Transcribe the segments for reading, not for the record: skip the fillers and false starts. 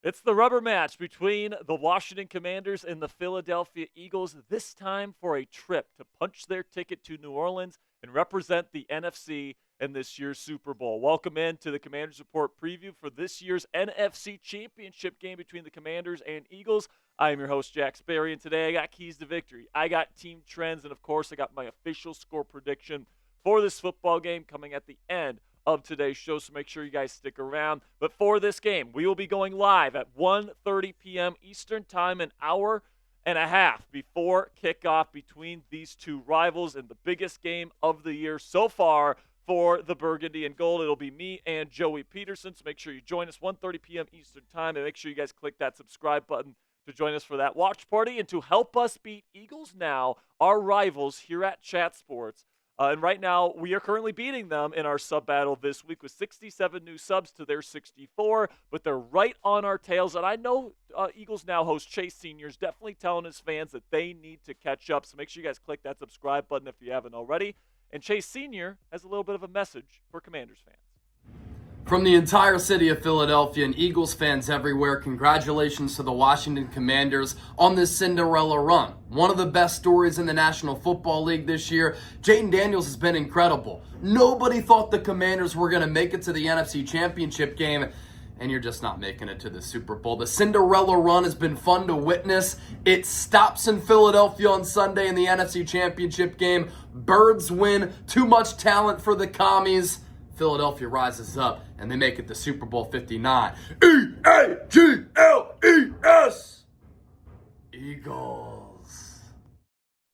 It's the rubber match between the Washington Commanders and the Philadelphia Eagles, this time for a trip to punch their ticket to New Orleans and represent the NFC in this year's Super Bowl. Welcome in to the Commanders Report preview for this year's NFC Championship game between the Commanders and Eagles. I am your host, Jack Sperry, and today I got keys to victory. I got team trends, and of course, I got my official score prediction for this football game coming at the end of today's show, so make sure you guys stick around. But for this game, we will be going live at 1:30 p.m. Eastern Time, an hour and a half before kickoff between these two rivals in the biggest game of the year so far for the Burgundy and Gold. It'll be me and Joey Peterson, so make sure you join us 1:30 p.m. Eastern Time, and make sure you guys click that subscribe button to join us for that watch party and to help us beat Eagles Now, our rivals here at Chat Sports. And right now, we are currently beating them in our sub battle this week with 67 new subs to their 64, but they're right on our tails. And I know Eagles Now host Chase Sr. is definitely telling his fans that they need to catch up. So make sure you guys click that subscribe button if you haven't already. And Chase Sr. has a little bit of a message for Commanders fans. From the entire city of Philadelphia and Eagles fans everywhere, congratulations to the Washington Commanders on this Cinderella run. One of the best stories in the National Football League this year. Jayden Daniels has been incredible. Nobody thought the Commanders were going to make it to the NFC Championship game, and you're just not making it to the Super Bowl. The Cinderella run has been fun to witness. It stops in Philadelphia on Sunday in the NFC Championship game. Birds win. Too much talent for the commies. Philadelphia rises up, and they make it to Super Bowl 59. E-A-G-L-E-S! Eagles.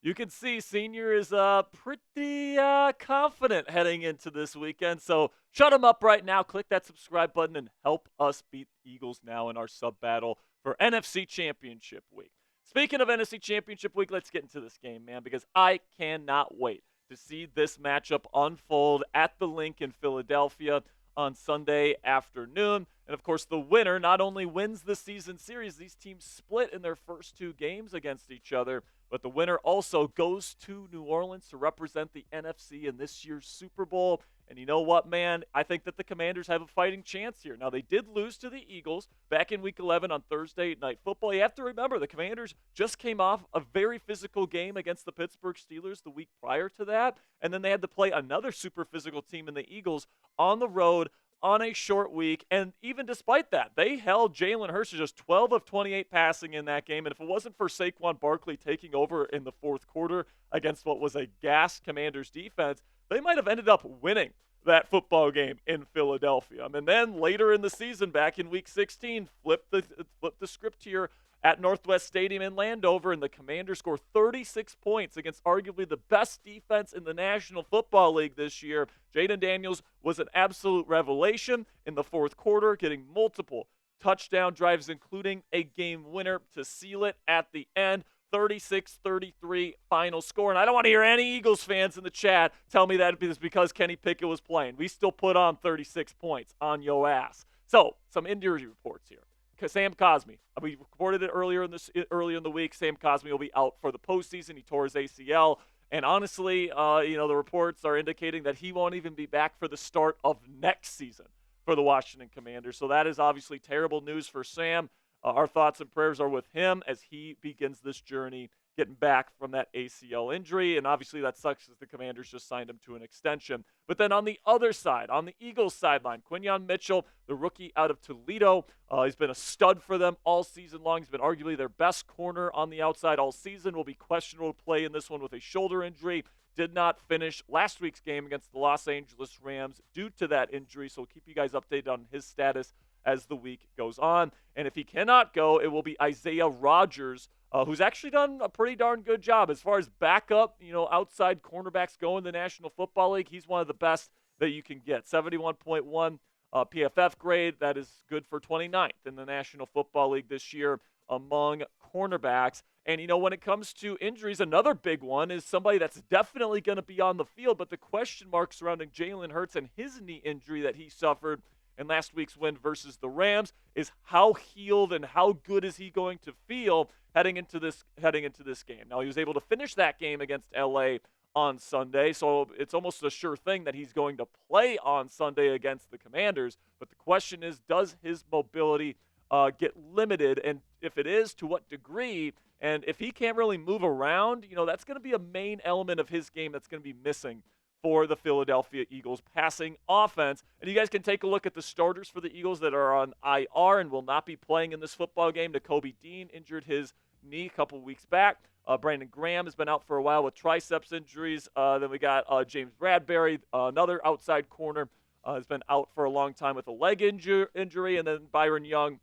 You can see Senior is pretty confident heading into this weekend. So shut him up right now. Click that subscribe button and help us beat the Eagles Now in our sub battle for NFC Championship Week. Speaking of NFC Championship Week, let's get into this game, man, because I cannot wait to see this matchup unfold at the Link in Philadelphia on Sunday afternoon. And, of course, the winner not only wins the season series, these teams split in their first two games against each other, but the winner also goes to New Orleans to represent the NFC in this year's Super Bowl. And you know what, man? I think that the Commanders have a fighting chance here. Now, they did lose to the Eagles back in Week 11 on Thursday Night Football. You have to remember, the Commanders just came off a very physical game against the Pittsburgh Steelers the week prior to that, and then they had to play another super physical team in the Eagles on the road on a short week. And even despite that, they held Jalen Hurts to just 12 of 28 passing in that game. And if it wasn't for Saquon Barkley taking over in the fourth quarter against what was a gassed Commanders defense, they might have ended up winning that football game in Philadelphia. And then later in the season, back in Week 16, flip the script here at Northwest Stadium in Landover, and the Commanders score 36 points against arguably the best defense in the National Football League this year. Jayden Daniels was an absolute revelation in the fourth quarter, getting multiple touchdown drives, including a game winner to seal it at the end. 36-33 final score. And I don't want to hear any Eagles fans in the chat tell me that it was because Kenny Pickett was playing. We still put on 36 points on yo ass. So, some injury reports here. Sam Cosmi, we reported it earlier in the week. Sam Cosmi will be out for the postseason. He tore his ACL. And honestly, the reports are indicating that he won't even be back for the start of next season for the Washington Commanders. So that is obviously terrible news for Sam. Our thoughts and prayers are with him as he begins this journey getting back from that ACL injury. And obviously that sucks as the Commanders just signed him to an extension. But then on the other side, on the Eagles sideline, Quinyon Mitchell, the rookie out of Toledo, he's been a stud for them all season long. He's been arguably their best corner on the outside all season. Will be questionable to play in this one with a shoulder injury. Did not finish last week's game against the Los Angeles Rams due to that injury. So we'll keep you guys updated on his status as the week goes on. And if he cannot go, it will be Isaiah Rodgers, who's actually done a pretty darn good job as far as backup, outside cornerbacks go in the National Football League. He's one of the best that you can get. 71.1 PFF grade. That is good for 29th in the National Football League this year among cornerbacks. And, when it comes to injuries, another big one is somebody that's definitely going to be on the field, but the question mark surrounding Jalen Hurts and his knee injury that he suffered in last week's win versus the Rams is how healed and how good is he going to feel heading into this game. Now, he was able to finish that game against LA on Sunday, so it's almost a sure thing that he's going to play on Sunday against the Commanders. But the question is, does his mobility get limited, and if it is, to what degree? And if he can't really move around, that's going to be a main element of his game that's going to be missing for the Philadelphia Eagles passing offense. And you guys can take a look at the starters for the Eagles that are on IR and will not be playing in this football game. Nakobe Dean injured his knee a couple weeks back. Brandon Graham has been out for a while with triceps injuries. Then we got James Bradbury, another outside corner, has been out for a long time with a leg injury. And then Byron Young,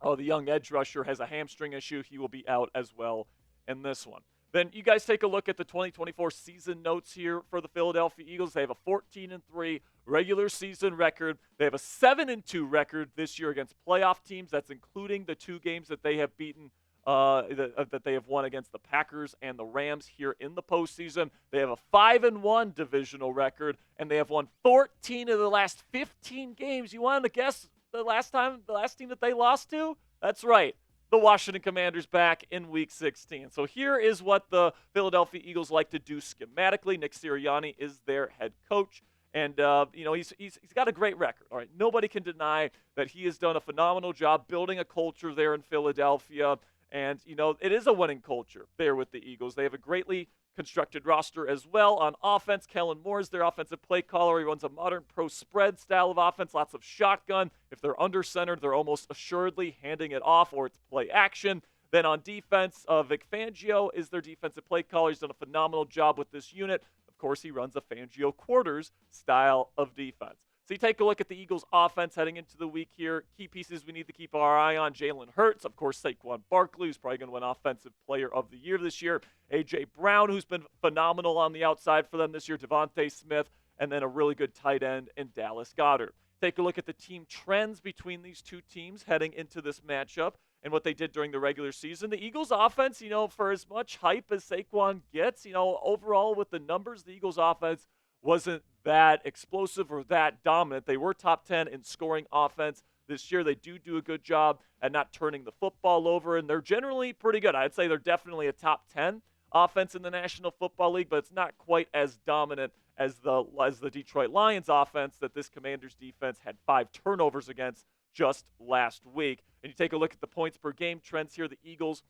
the young edge rusher, has a hamstring issue. He will be out as well in this one. Then you guys take a look at the 2024 season notes here for the Philadelphia Eagles. They have a 14-3 regular season record. They have a 7-2 record this year against playoff teams. That's including the 2 games that they have beaten, that they have won against the Packers and the Rams here in the postseason. They have a 5-1 divisional record, and they have won 14 of the last 15 games. You wanted to guess the last team that they lost to? That's right. The Washington Commanders back in Week 16. So here is what the Philadelphia Eagles like to do schematically. Nick Sirianni is their head coach, and he's got a great record. All right, nobody can deny that he has done a phenomenal job building a culture there in Philadelphia, and it is a winning culture there with the Eagles. They have a greatly constructed roster as well. On offense, Kellen Moore is their offensive play caller. He runs a modern pro spread style of offense, lots of shotgun. If they're under centered, they're almost assuredly handing it off, or it's play action. Then on defense, Vic Fangio is their defensive play caller. He's done a phenomenal job with this unit. Of course, he runs a Fangio quarters style of defense. So you take a look at the Eagles' offense heading into the week here. Key pieces we need to keep our eye on: Jalen Hurts, of course, Saquon Barkley, who's probably going to win Offensive Player of the Year this year, A.J. Brown, who's been phenomenal on the outside for them this year, Devontae Smith, and then a really good tight end in Dallas Goedert. Take a look at the team trends between these two teams heading into this matchup and what they did during the regular season. The Eagles' offense, for as much hype as Saquon gets, overall with the numbers, the Eagles' offense wasn't that explosive or that dominant. They were top 10 in scoring offense this year. They do a good job at not turning the football over, and they're generally pretty good. I'd say they're definitely a top 10 offense in the National Football League, but it's not quite as dominant as the Detroit Lions offense that this Commanders defense had 5 turnovers against just last week. And you take a look at the points per game trends here. The Eagles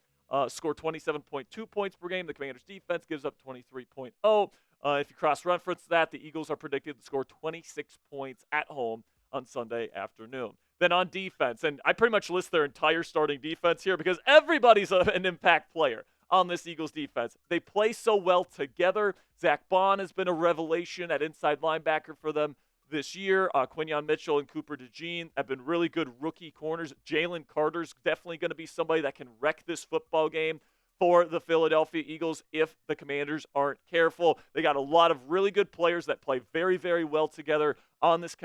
score 27.2 points per game. The Commanders defense gives up 23.0. If you cross-reference that, the Eagles are predicted to score 26 points at home on Sunday afternoon. Then on defense, and I pretty much list their entire starting defense here because everybody's an impact player on this Eagles defense. They play so well together. Zach Bond has been a revelation at inside linebacker for them this year. Quinyon Mitchell and Cooper DeJean have been really good rookie corners. Jalen Carter's definitely going to be somebody that can wreck this football game for the Philadelphia Eagles if the Commanders aren't careful. They got a lot of really good players that play very, very well together on this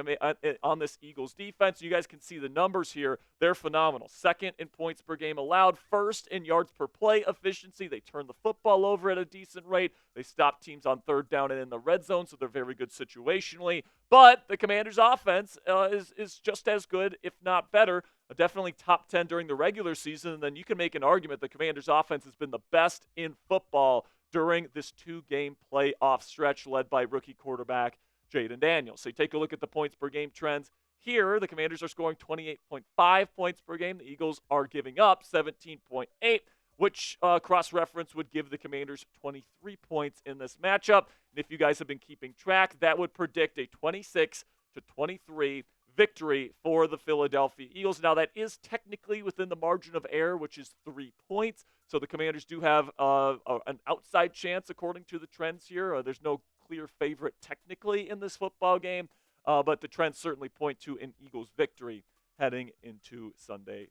Eagles defense. You guys can see the numbers here. They're phenomenal. Second in points per game allowed, first in yards per play efficiency. They turn the football over at a decent rate. They stop teams on third down and in the red zone, so they're very good situationally. But the Commanders' offense is just as good, if not better. Definitely top 10 during the regular season. And then you can make an argument the Commanders' offense has been the best in football during this 2-game playoff stretch led by rookie quarterback Jayden Daniels. So you take a look at the points per game trends. Here, the Commanders are scoring 28.5 points per game. The Eagles are giving up 17.8, which cross-reference would give the Commanders 23 points in this matchup. And if you guys have been keeping track, that would predict a 26-23 victory for the Philadelphia Eagles. Now, that is technically within the margin of error, which is 3 points. So the Commanders do have an outside chance, according to the trends here. There's no clear favorite technically in this football game, but the trends certainly point to an Eagles victory heading into Sunday's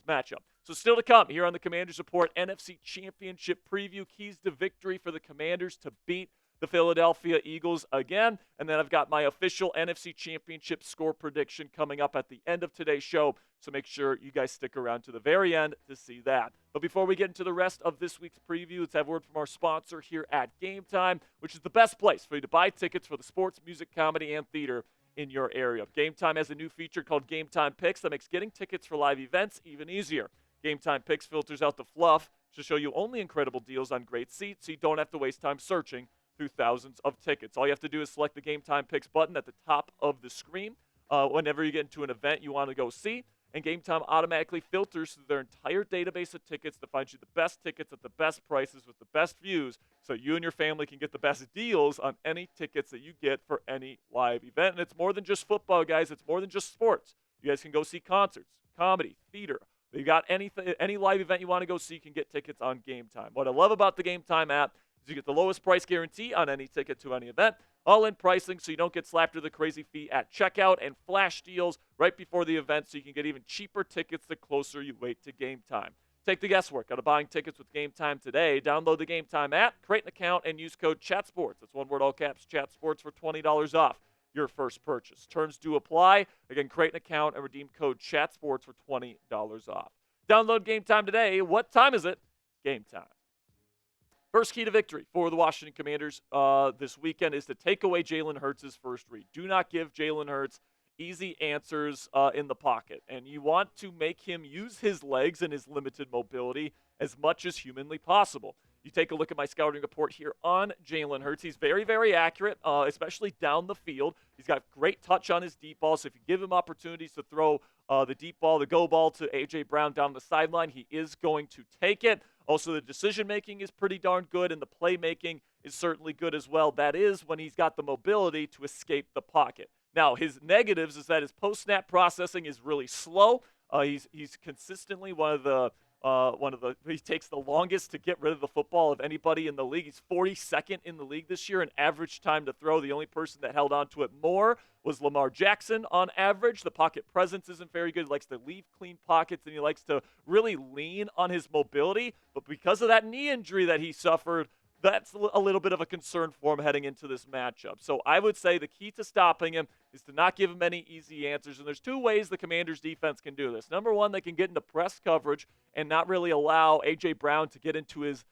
matchup. So still to come here on the Commanders Report, NFC Championship preview, keys to victory for the Commanders to beat the Philadelphia Eagles again. And then I've got my official NFC Championship score prediction coming up at the end of today's show. So make sure you guys stick around to the very end to see that. But before we get into the rest of this week's preview, let's have a word from our sponsor here at Game Time, which is the best place for you to buy tickets for the sports, music, comedy, and theater in your area. Game Time has a new feature called Game Time Picks that makes getting tickets for live events even easier. Game Time Picks filters out the fluff to show you only incredible deals on great seats so you don't have to waste time searching through thousands of tickets. All you have to do is select the Game Time Picks button at the top of the screen whenever you get into an event you want to go see, and Game Time automatically filters through their entire database of tickets to find you the best tickets at the best prices with the best views so you and your family can get the best deals on any tickets that you get for any live event. And it's more than just football, guys. It's more than just sports. You guys can go see concerts, comedy, theater. You got any live event you want to go see, you can get tickets on Game Time. What I love about the Game Time app is you get the lowest price guarantee on any ticket to any event, all-in pricing so you don't get slapped with a crazy fee at checkout, and flash deals right before the event so you can get even cheaper tickets the closer you wait to Game Time. Take the guesswork out of buying tickets with Game Time today. Download the Game Time app, create an account, and use code CHATSPORTS. That's one word, all caps, CHATSPORTS for $20 off your first purchase. Terms do apply. Again, create an account and redeem code CHATSPORTS for $20 off. Download Game Time today. What time is it? Game Time. First key to victory for the Washington Commanders this weekend is to take away Jalen Hurts' first read. Do not give Jalen Hurts easy answers in the pocket. And you want to make him use his legs and his limited mobility as much as humanly possible. You take a look at my scouting report here on Jalen Hurts. He's very, very accurate, especially down the field. He's got great touch on his deep ball, so if you give him opportunities to throw the deep ball, the go ball to A.J. Brown down the sideline, he is going to take it. Also, the decision-making is pretty darn good, and the playmaking is certainly good as well. That is when he's got the mobility to escape the pocket. Now, his negatives is that his post-snap processing is really slow. He's consistently he takes the longest to get rid of the football of anybody in the league. He's 42nd in the league this year in average time to throw. The only person that held on to it more was Lamar Jackson on average. The pocket presence isn't very good. He likes to leave clean pockets, and he likes to really lean on his mobility. But because of that knee injury that he suffered, that's a little bit of a concern for him heading into this matchup. So I would say the key to stopping him is to not give him any easy answers. And there's two ways the Commanders' defense can do this. Number one, they can get into press coverage and not really allow A.J. Brown to get into his,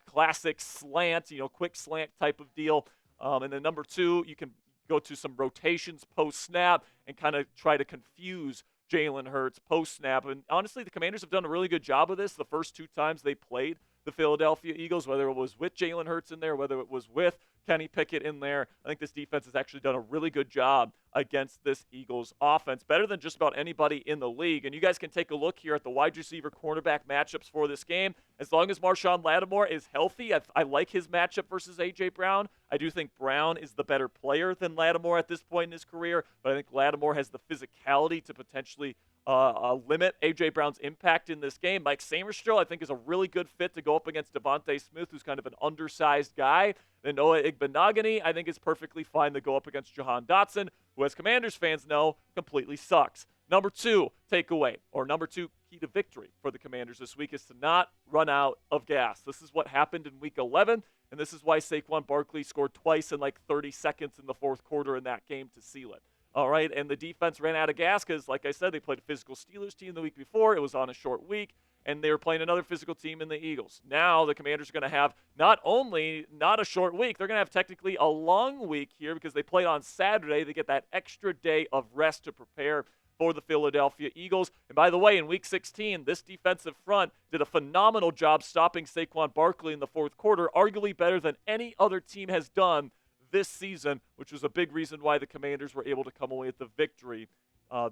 classic slant, quick slant type of deal. And then number two, you can go to some rotations post-snap and kind of try to confuse Jalen Hurts post-snap. And honestly, the Commanders have done a really good job of this the first two times they played the Philadelphia Eagles, whether it was with Jalen Hurts in there, whether it was with Kenny Pickett in there. I think this defense has actually done a really good job against this Eagles offense, better than just about anybody in the league. And you guys can take a look here at the wide receiver cornerback matchups for this game. As long as Marshawn Lattimore is healthy, I like his matchup versus A.J. Brown. I do think Brown is the better player than Lattimore at this point in his career, but I think Lattimore has the physicality to potentially limit A.J. Brown's impact in this game. Mike Sainristil, I think, is a really good fit to go up against Devontae Smith, who's kind of an undersized guy. And Noah Igbenogany, I think, is perfectly fine to go up against Jahan Dotson, who, as Commanders fans know, completely sucks. Number two takeaway, or number two key to victory for the Commanders this week, is to not run out of gas. This is what happened in Week 11, and this is why Saquon Barkley scored twice in like 30 seconds in the fourth quarter in that game to seal it. All right, and the defense ran out of gas because, like I said, they played a physical Steelers team the week before. It was on a short week, and they were playing another physical team in the Eagles. Now the Commanders are going to have not only not a short week, they're going to have technically a long week here because they played on Saturday. They get that extra day of rest to prepare for the Philadelphia Eagles. And by the way, in Week 16, this defensive front did a phenomenal job stopping Saquon Barkley in the fourth quarter, arguably better than any other team has done this season, which was a big reason why the Commanders were able to come away with the victory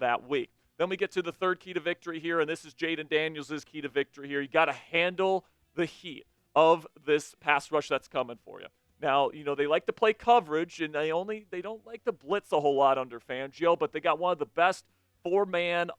that week. Then we get to the third key to victory here, and this is Jayden Daniels' key to victory here. You got to handle the heat of this pass rush that's coming for you. Now, they like to play coverage, and they don't like to blitz a whole lot under Fangio, but they got one of the best four-man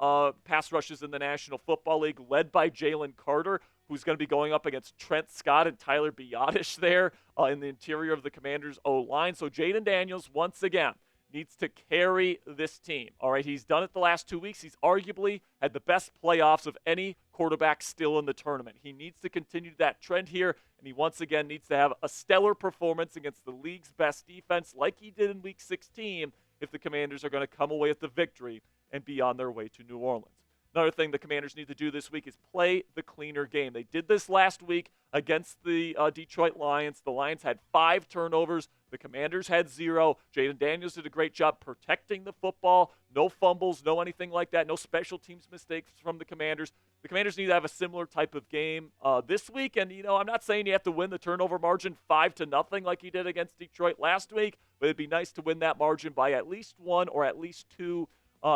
pass rushes in the National Football League, led by Jalen Carter, who's going to be going up against Trent Scott and Tyler Biadasz there in the interior of the Commanders' O-line. So Jayden Daniels, once again, needs to carry this team. All right, he's done it the last 2 weeks. He's arguably had the best playoffs of any quarterback still in the tournament. He needs to continue that trend here, and he once again needs to have a stellar performance against the league's best defense like he did in Week 16 if the Commanders are going to come away with the victory and be on their way to New Orleans. Another thing the Commanders need to do this week is play the cleaner game. They did this last week against the Detroit Lions. The Lions had 5 turnovers. The Commanders had 0. Jayden Daniels did a great job protecting the football. No fumbles, no anything like that. No special teams mistakes from the Commanders. The Commanders need to have a similar type of game this week. And, I'm not saying you have to win the turnover margin 5-0 like you did against Detroit last week, but it'd be nice to win that margin by at least 1 or at least 2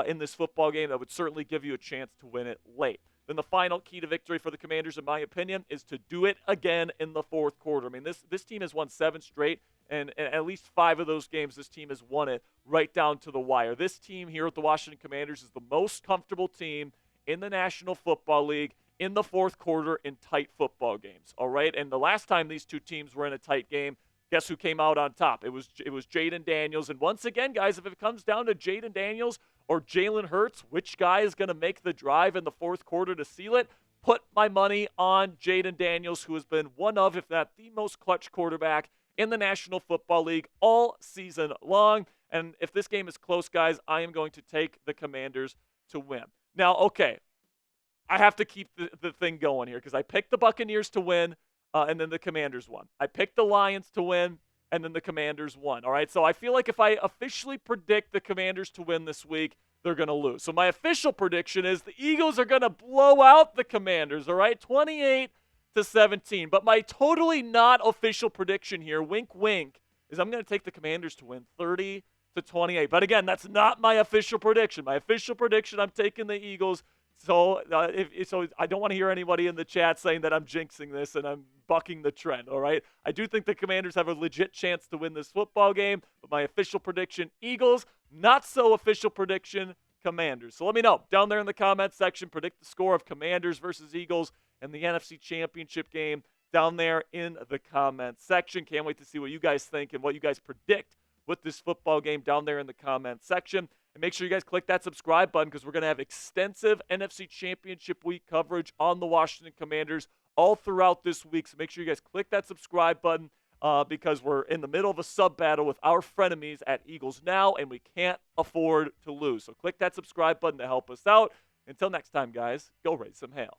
in this football game that would certainly give you a chance to win it late. Then the final key to victory for the Commanders, in my opinion, is to do it again in the fourth quarter. I mean, this team has won 7 straight, and at least 5 of those games, this team has won it right down to the wire. This team here at the Washington Commanders is the most comfortable team in the National Football League in the fourth quarter in tight football games, all right? And the last time these two teams were in a tight game, guess who came out on top? It was Jayden Daniels. And once again, guys, if it comes down to Jayden Daniels or Jalen Hurts, which guy is going to make the drive in the fourth quarter to seal it? Put my money on Jayden Daniels, who has been one of, if not the most clutch quarterback in the National Football League all season long. And if this game is close, guys, I am going to take the Commanders to win. Now, okay, I have to keep the thing going here because I picked the Buccaneers to win, and then the Commanders won. I picked the Lions to win, and then the Commanders won. All right, so I feel like if I officially predict the Commanders to win this week, they're going to lose. So my official prediction is the Eagles are going to blow out the Commanders, all right, 28-17. But my totally not official prediction here, wink, wink, is I'm going to take the Commanders to win 30-28. But again, that's not my official prediction. My official prediction, I'm taking the Eagles. So I don't want to hear anybody in the chat saying that I'm jinxing this and I'm bucking the trend, all right? I do think the Commanders have a legit chance to win this football game, but my official prediction, Eagles. Not so official prediction, Commanders. So let me know down there in the comments section. Predict the score of Commanders versus Eagles in the NFC Championship game down there in the comments section. Can't wait to see what you guys think and what you guys predict with this football game down there in the comments section. And make sure you guys click that subscribe button because we're going to have extensive NFC Championship week coverage on the Washington Commanders all throughout this week. So make sure you guys click that subscribe button because we're in the middle of a sub battle with our frenemies at Eagles Now, and we can't afford to lose. So click that subscribe button to help us out. Until next time, guys, go raise some hail.